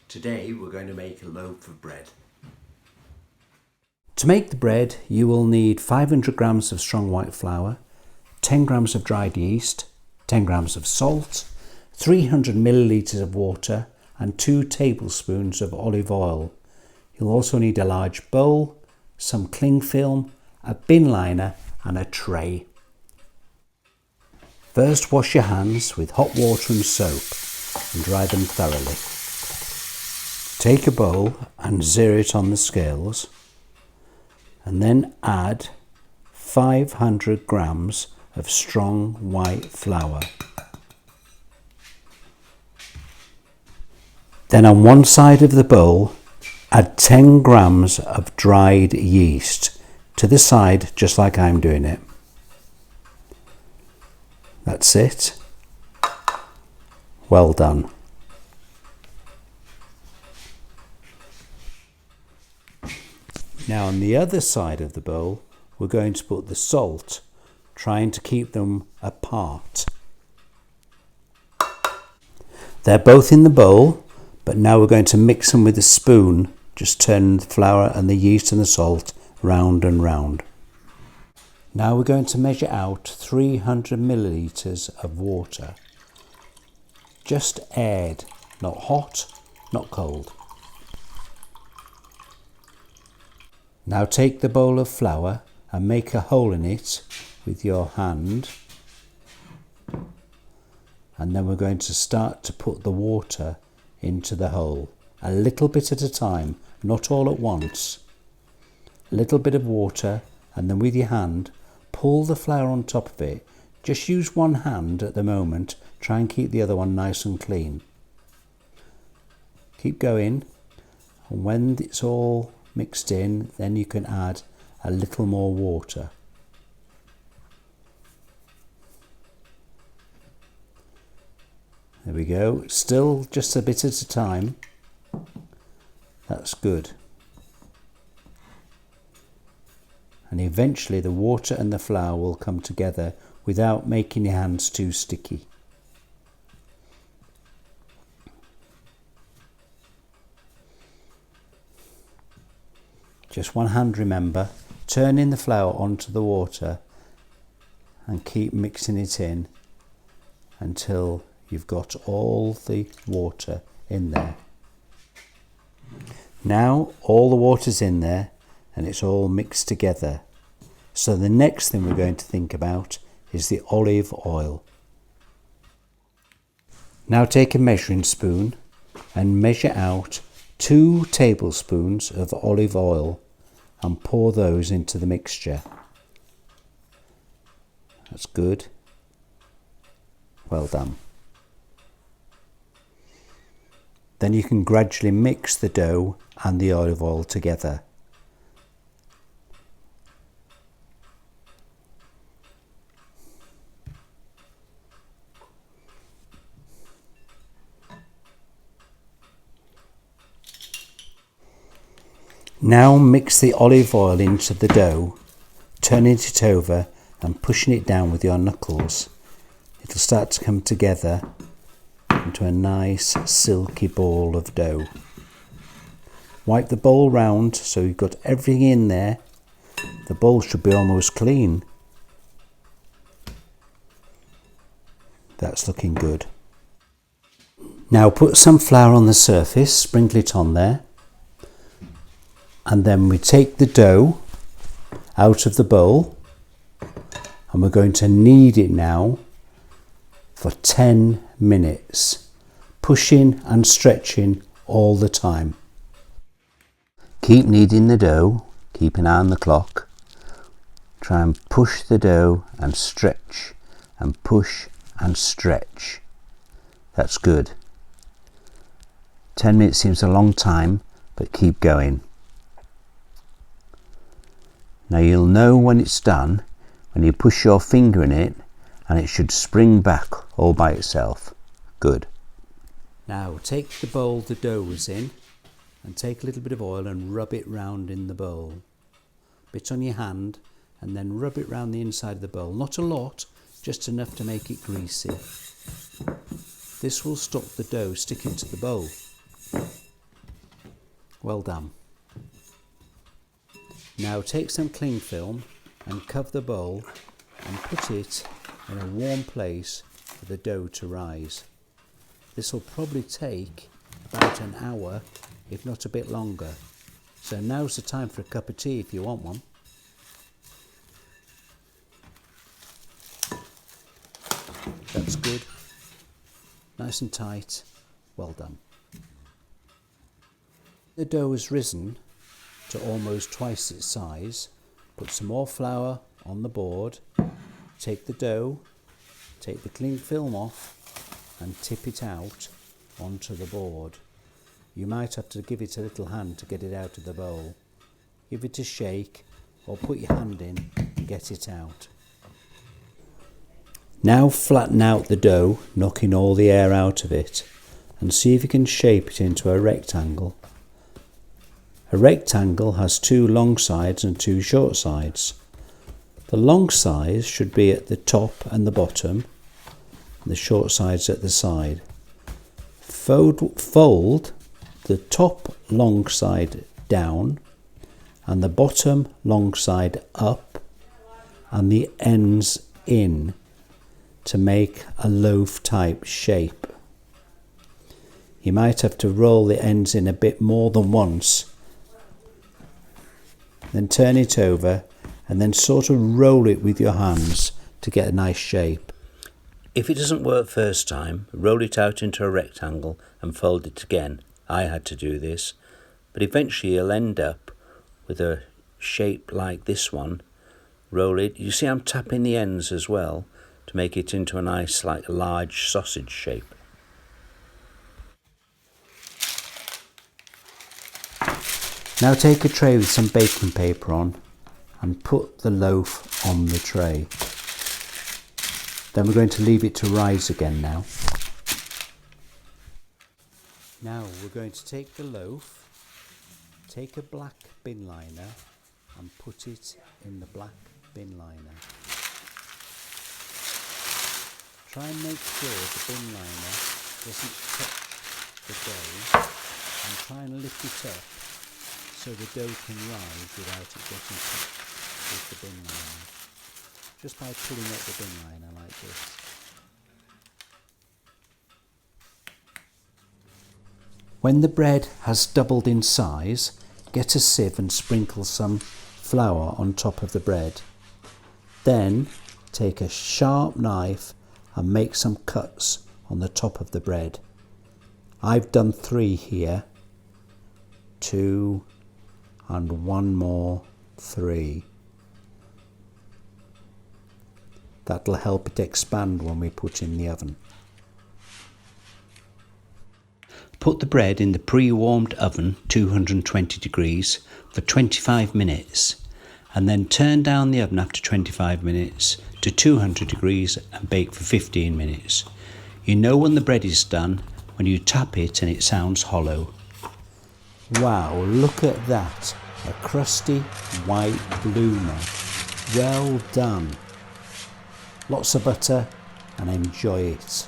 Today we're going to make a loaf of bread. To make the bread, you will need 500 grams of strong white flour, 10 grams of dried yeast, 10 grams of salt, 300 millilitres of water and 2 tablespoons of olive oil. You'll also need a large bowl, some cling film, a bin liner and a tray. First, wash your hands with hot water and soap and dry them thoroughly. Take a bowl and zero it on the scales, and then add 500 grams of strong white flour. Then on one side of the bowl, add 10 grams of dried yeast to the side, just like I'm doing it. That's it. Well done. Now on the other side of the bowl, we're going to put the salt, trying to keep them apart. They're both in the bowl, but now we're going to mix them with a spoon, just turn the flour and the yeast and the salt round and round. Now we're going to measure out 300 millilitres of water. Just aired, not hot, not cold. Now take the bowl of flour and make a hole in it with your hand, and then we're going to start to put the water into the hole, a little bit at a time, not all at once. A little bit of water, and then with your hand pull the flour on top of it. Just use one hand at the moment, try and keep the other one nice and clean. Keep going, and when it's all mixed in, then you can add a little more water. There we go, still just a bit at a time. That's good. And eventually the water and the flour will come together without making your hands too sticky. Just one hand, remember, turning the flour onto the water and keep mixing it in until you've got all the water in there. Now all the water's in there and it's all mixed together. So the next thing we're going to think about is the olive oil. Now take a measuring spoon and measure out 2 tablespoons of olive oil and pour those into the mixture. That's good. Well done. Then you can gradually mix the dough and the olive oil together. Now mix the olive oil into the dough, turning it over and pushing it down with your knuckles. It'll start to come together into a nice silky ball of dough. Wipe the bowl round so you've got everything in there. The bowl should be almost clean. That's looking good. Now put some flour on the surface, sprinkle it on there. And then we take the dough out of the bowl and we're going to knead it now for 10 minutes, pushing and stretching all the time. Keep kneading the dough, keep an eye on the clock. Try and push the dough and stretch and push and stretch. That's good. 10 minutes seems a long time, but keep going. Now you'll know when it's done when you push your finger in it and it should spring back all by itself. Good. Now take the bowl the dough was in and take a little bit of oil and rub it round in the bowl. Bit on your hand and then rub it round the inside of the bowl. Not a lot, just enough to make it greasy. This will stop the dough sticking to the bowl. Well done. Now take some cling film and cover the bowl and put it in a warm place for the dough to rise. This will probably take about an hour, if not a bit longer. So now's the time for a cup of tea if you want one. That's good. Nice and tight. Well done. The dough has risen to almost twice its size. Put some more flour on the board. Take the dough, take the cling film off and tip it out onto the board. You might have to give it a little hand to get it out of the bowl. Give it a shake or put your hand in and get it out. Now flatten out the dough, knocking all the air out of it, and see if you can shape it into a rectangle. A rectangle has 2 long sides and 2 short sides. The long sides should be at the top and the bottom, and the short sides at the side. Fold the top long side down and the bottom long side up and the ends in to make a loaf type shape. You might have to roll the ends in a bit more than once, then turn it over and then sort of roll it with your hands to get a nice shape. If it doesn't work first time, roll it out into a rectangle and fold it again. I had to do this, but eventually you'll end up with a shape like this one. Roll it. You see I'm tapping the ends as well to make it into a nice like large sausage shape. Now take a tray with some baking paper on and put the loaf on the tray. Then we're going to leave it to rise again now. Now we're going to take the loaf, take a black bin liner and put it in the black bin liner. Try and make sure the bin liner doesn't touch the dough and try and lift it up so the dough can rise without it getting touched with the bin liner. Just by pulling up the bin liner like this. When the bread has doubled in size, get a sieve and sprinkle some flour on top of the bread. Then take a sharp knife and make some cuts on the top of the bread. I've done 3 here, 2 and 1 more, 3. That'll help it expand when we put in the oven. Put the bread in the pre-warmed oven, 220 degrees, for 25 minutes and then turn down the oven after 25 minutes to 200 degrees and bake for 15 minutes. You know when the bread is done when you tap it and it sounds hollow. Wow, look at that, a crusty white bloomer. Well done. Lots of butter and enjoy it.